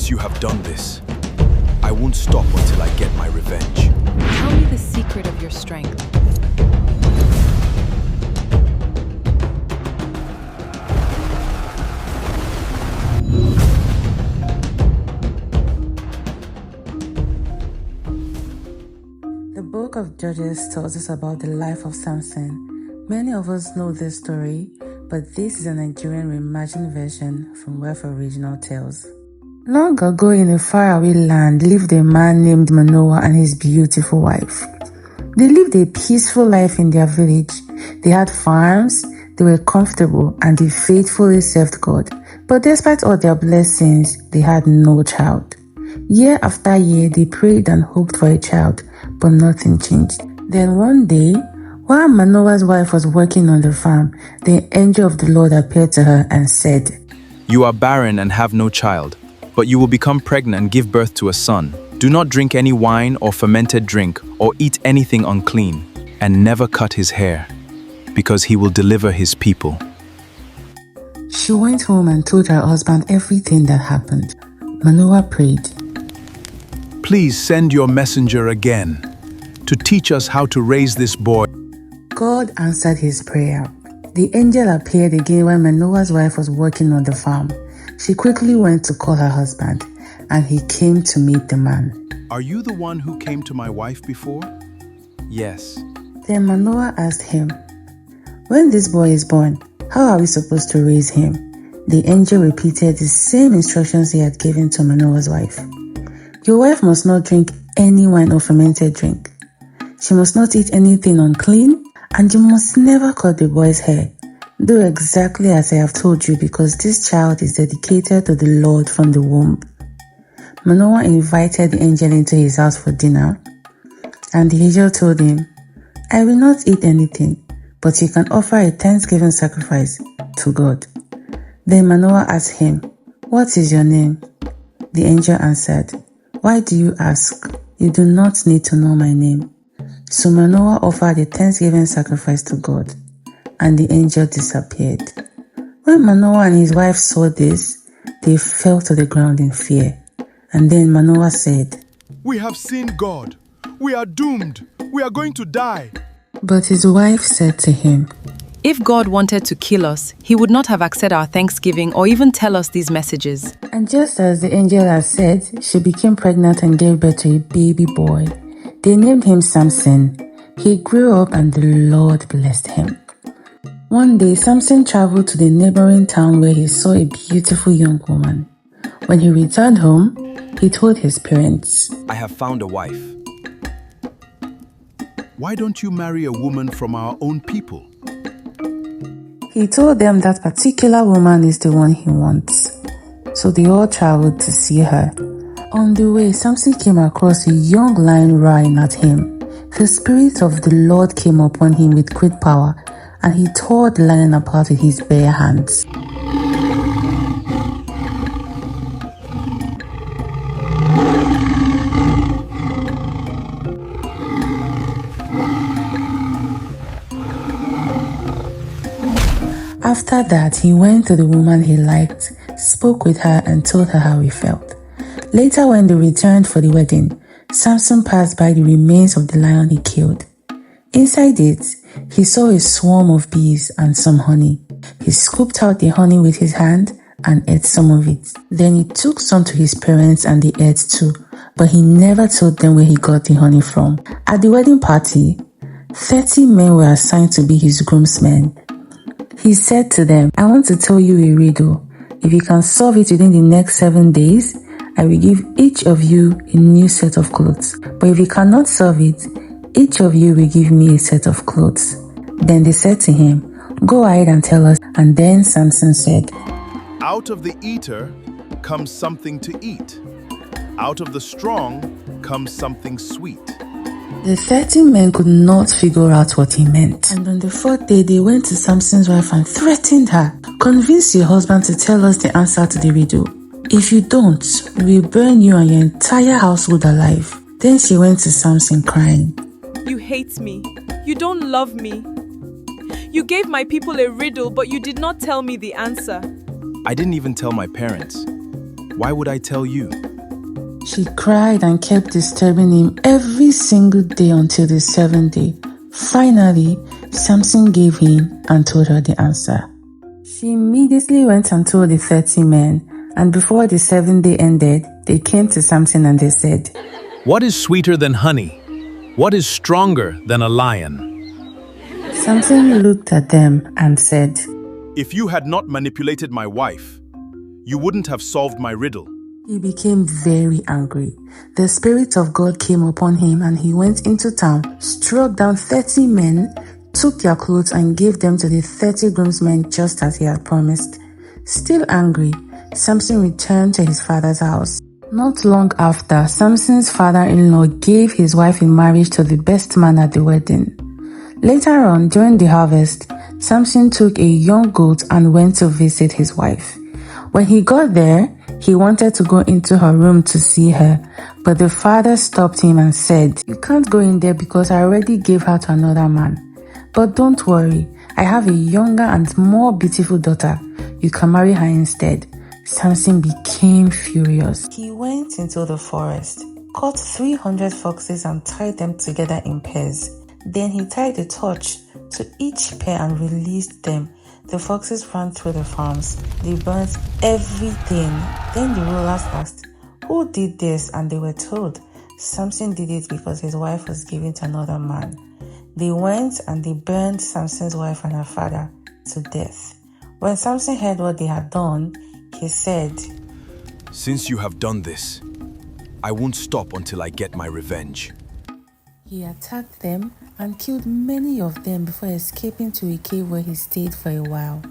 Once you have done this, I won't stop until I get my revenge. Tell me the secret of your strength. The book of Judges tells us about the life of Samson. Many of us know this story, but this is a Nigerian reimagined version from Wealth Original Tales. Long ago in a faraway land lived a man named Manoah and his beautiful wife. They lived a peaceful life in their village. They had farms, they were comfortable, and they faithfully served God. But despite all their blessings, they had no child. Year after year, they prayed and hoped for a child, but nothing changed. Then one day, while Manoah's wife was working on the farm, the angel of the Lord appeared to her and said, You are barren and have no child, but you will become pregnant and give birth to a son. Do not drink any wine or fermented drink or eat anything unclean, and never cut his hair, because he will deliver his people. She went home and told her husband everything that happened. Manoah prayed, Please send your messenger again to teach us how to raise this boy. God answered his prayer. The angel appeared again when Manoah's wife was working on the farm. She quickly went to call her husband, and he came to meet the man. Are you the one who came to my wife before? Yes. Then Manoah asked him, When this boy is born, how are we supposed to raise him? The angel repeated the same instructions he had given to Manoah's wife. Your wife must not drink any wine or fermented drink. She must not eat anything unclean, and you must never cut the boy's hair. Do exactly as I have told you, because this child is dedicated to the Lord from the womb. Manoah invited the angel into his house for dinner, and the angel told him, I will not eat anything, but you can offer a thanksgiving sacrifice to God. Then Manoah asked him, What is your name? The angel answered, Why do you ask? You do not need to know my name. So Manoah offered a thanksgiving sacrifice to God, and the angel disappeared. When Manoah and his wife saw this, they fell to the ground in fear. And then Manoah said, We have sinned God. We are doomed. We are going to die. But his wife said to him, If God wanted to kill us, he would not have accepted our thanksgiving or even tell us these messages. And just as the angel had said, she became pregnant and gave birth to a baby boy. They named him Samson. He grew up and the Lord blessed him. One day, Samson traveled to the neighboring town where he saw a beautiful young woman. When he returned home, he told his parents, I have found a wife. Why don't you marry a woman from our own people? He told them that particular woman is the one he wants. So they all traveled to see her. On the way, Samson came across a young lion roaring at him. The Spirit of the Lord came upon him with great power, and he tore the lion apart with his bare hands. After that, he went to the woman he liked, spoke with her, and told her how he felt. Later, when they returned for the wedding, Samson passed by the remains of the lion he killed. Inside it, he saw a swarm of bees and some honey. He scooped out the honey with his hand and ate some of it. Then he took some to his parents and they ate too, but he never told them where he got the honey from. At the wedding party, 30 men were assigned to be his groomsmen. He said to them, I want to tell you a riddle. If you can solve it within the next 7 days, I will give each of you a new set of clothes. But if you cannot solve it, each of you will give me a set of clothes. Then they said to him, Go ahead and tell us. And then Samson said, Out of the eater comes something to eat. Out of the strong comes something sweet. The 30 men could not figure out what he meant. And on the 4th day, they went to Samson's wife and threatened her. Convince your husband to tell us the answer to the riddle. If you don't, we will burn you and your entire household alive. Then she went to Samson crying. You hate me. You don't love me. You gave my people a riddle, but you did not tell me the answer. I didn't even tell my parents. Why would I tell you? She cried and kept disturbing him every single day until the seventh day. Finally, Samson gave in and told her the answer. She immediately went and told the 30 men, and before the 7th day ended, they came to Samson and they said, What is sweeter than honey? What is stronger than a lion? Samson looked at them and said, If you had not manipulated my wife, you wouldn't have solved my riddle. He became very angry. The Spirit of God came upon him and he went into town, struck down 30 men, took their clothes and gave them to the 30 groomsmen just as he had promised. Still angry, Samson returned to his father's house. Not long after, Samson's father-in-law gave his wife in marriage to the best man at the wedding. Later on, during the harvest, Samson took a young goat and went to visit his wife. When he got there, he wanted to go into her room to see her, but the father stopped him and said, You can't go in there because I already gave her to another man. But don't worry, I have a younger and more beautiful daughter. You can marry her instead. Samson became furious. He went into the forest, caught 300 foxes and tied them together in pairs. Then he tied a torch to each pair and released them. The foxes ran through the farms. They burnt everything. Then the rulers asked, Who did this? And they were told, Samson did it because his wife was given to another man. They went and they burned Samson's wife and her father to death. When Samson heard what they had done, he said, Since you have done this, I won't stop until I get my revenge. He attacked them and killed many of them before escaping to a cave where he stayed for a while.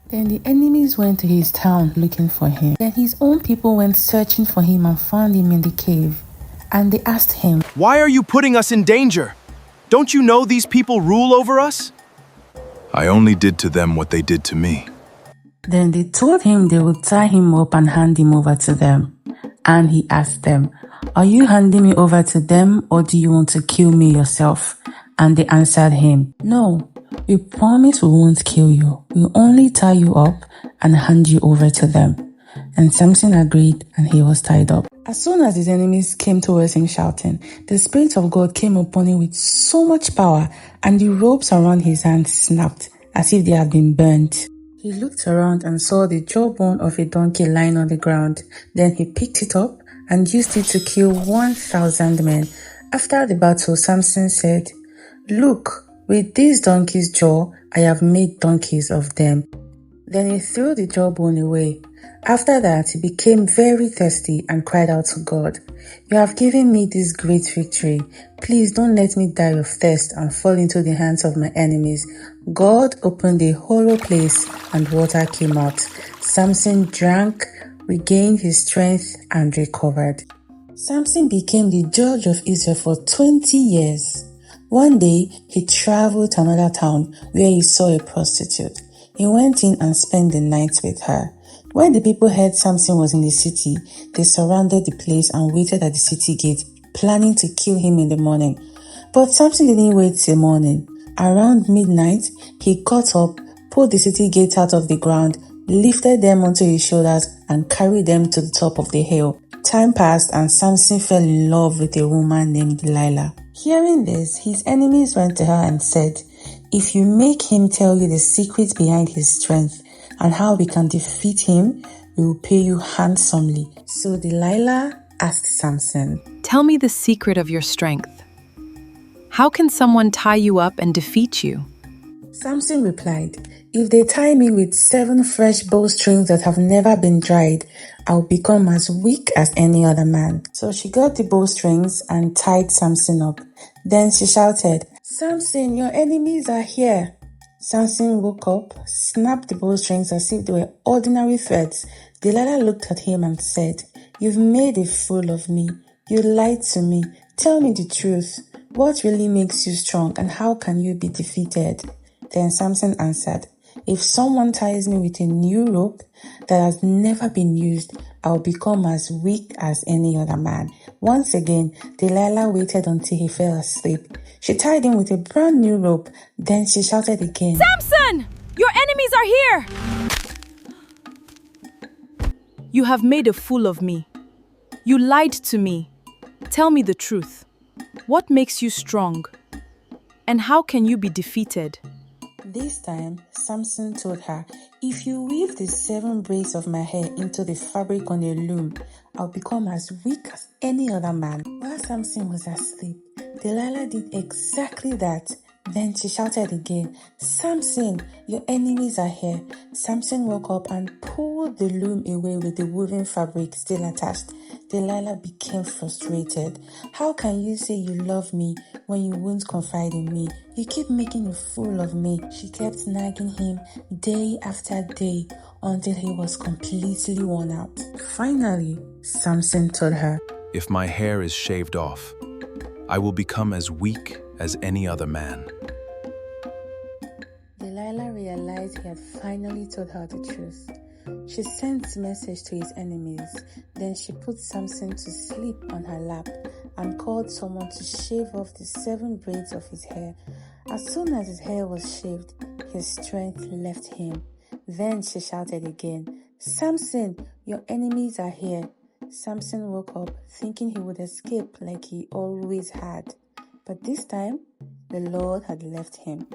Then the enemies went to his town looking for him. Then his own people went searching for him and found him in the cave. And they asked him, Why are you putting us in danger? Don't you know these people rule over us? I only did to them what they did to me. Then they told him they would tie him up and hand him over to them. And he asked them, Are you handing me over to them or do you want to kill me yourself? And they answered him, No, we promise we won't kill you. We'll only tie you up and hand you over to them. And Samson agreed and he was tied up. As soon as his enemies came towards him shouting, the Spirit of God came upon him with so much power and the ropes around his hands snapped as if they had been burnt. He looked around and saw the jawbone of a donkey lying on the ground. Then he picked it up and used it to kill 1,000 men. After the battle, Samson said, Look, with this donkey's jaw, I have made donkeys of them. Then he threw the jawbone away. After that, he became very thirsty and cried out to God, You have given me this great victory. Please don't let me die of thirst and fall into the hands of my enemies. God opened a hollow place and water came out. Samson drank, regained his strength and recovered. Samson became the judge of Israel for 20 years. One day, he traveled to another town where he saw a prostitute. He went in and spent the night with her. When the people heard Samson was in the city, they surrounded the place and waited at the city gate, planning to kill him in the morning. But Samson didn't wait till morning. Around midnight, he got up, pulled the city gate out of the ground, lifted them onto his shoulders, and carried them to the top of the hill. Time passed and Samson fell in love with a woman named Delilah. Hearing this, his enemies went to her and said, If you make him tell you the secret behind his strength and how we can defeat him, we will pay you handsomely. So Delilah asked Samson, Tell me the secret of your strength. How can someone tie you up and defeat you? Samson replied, If they tie me with 7 fresh bowstrings that have never been dried, I'll become as weak as any other man. So she got the bowstrings and tied Samson up. Then she shouted, Samson, your enemies are here. Samson woke up, snapped the bowstrings as if they were ordinary threads. Delilah looked at him and said, You've made a fool of me. You lied to me. Tell me the truth. What really makes you strong and how can you be defeated? Then Samson answered, If someone ties me with a new rope that has never been used, I'll become as weak as any other man. Once again, Delilah waited until he fell asleep. She tied him with a brand new rope. Then she shouted again, Samson! Your enemies are here! You have made a fool of me. You lied to me. Tell me the truth. What makes you strong? And how can you be defeated? This time, Samson told her, if you weave the 7 braids of my hair into the fabric on a loom, I'll become as weak as any other man. While Samson was asleep, Delilah did exactly that. Then she shouted again, Samson, your enemies are here. Samson woke up and pulled the loom away with the woven fabric still attached. Delilah became frustrated. How can you say you love me when you won't confide in me? You keep making a fool of me. She kept nagging him day after day until he was completely worn out. Finally, Samson told her, If my hair is shaved off, I will become as weak as any other man. Delilah realized he had finally told her the truth. She sent a message to his enemies. Then she put Samson to sleep on her lap and called someone to shave off the 7 braids of his hair. As soon as his hair was shaved, his strength left him. Then she shouted again, Samson, your enemies are here. Samson woke up thinking he would escape like he always had. But this time, the Lord had left him.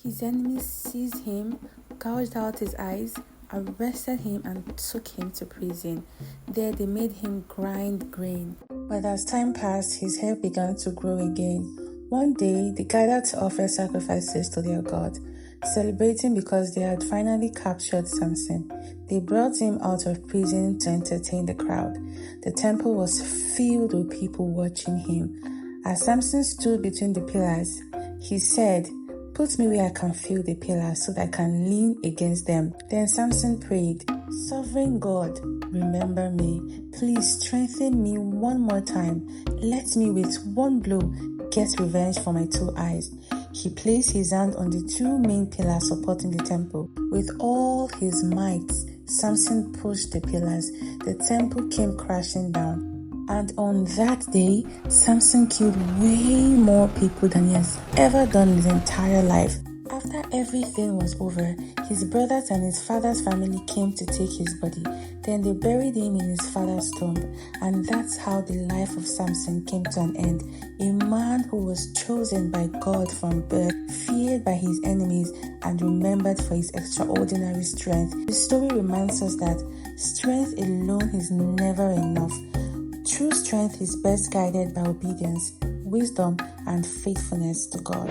His enemies seized him, gouged out his eyes, arrested him and took him to prison. There they made him grind grain. But as time passed, his hair began to grow again. One day, they gathered to offer sacrifices to their God, celebrating because they had finally captured Samson. They brought him out of prison to entertain the crowd. The temple was filled with people watching him. As Samson stood between the pillars, he said, Put me where I can feel the pillars so that I can lean against them. Then Samson prayed, Sovereign God, remember me. Please strengthen me one more time. Let me with one blow get revenge for my 2 eyes. He placed his hand on the 2 main pillars supporting the temple. With all his might, Samson pushed the pillars. The temple came crashing down. And on that day, Samson killed way more people than he has ever done in his entire life. After everything was over, his brothers and his father's family came to take his body. Then they buried him in his father's tomb. And that's how the life of Samson came to an end. A man who was chosen by God from birth, feared by his enemies, and remembered for his extraordinary strength. The story reminds us that strength alone is never enough. True strength is best guided by obedience, wisdom, and faithfulness to God.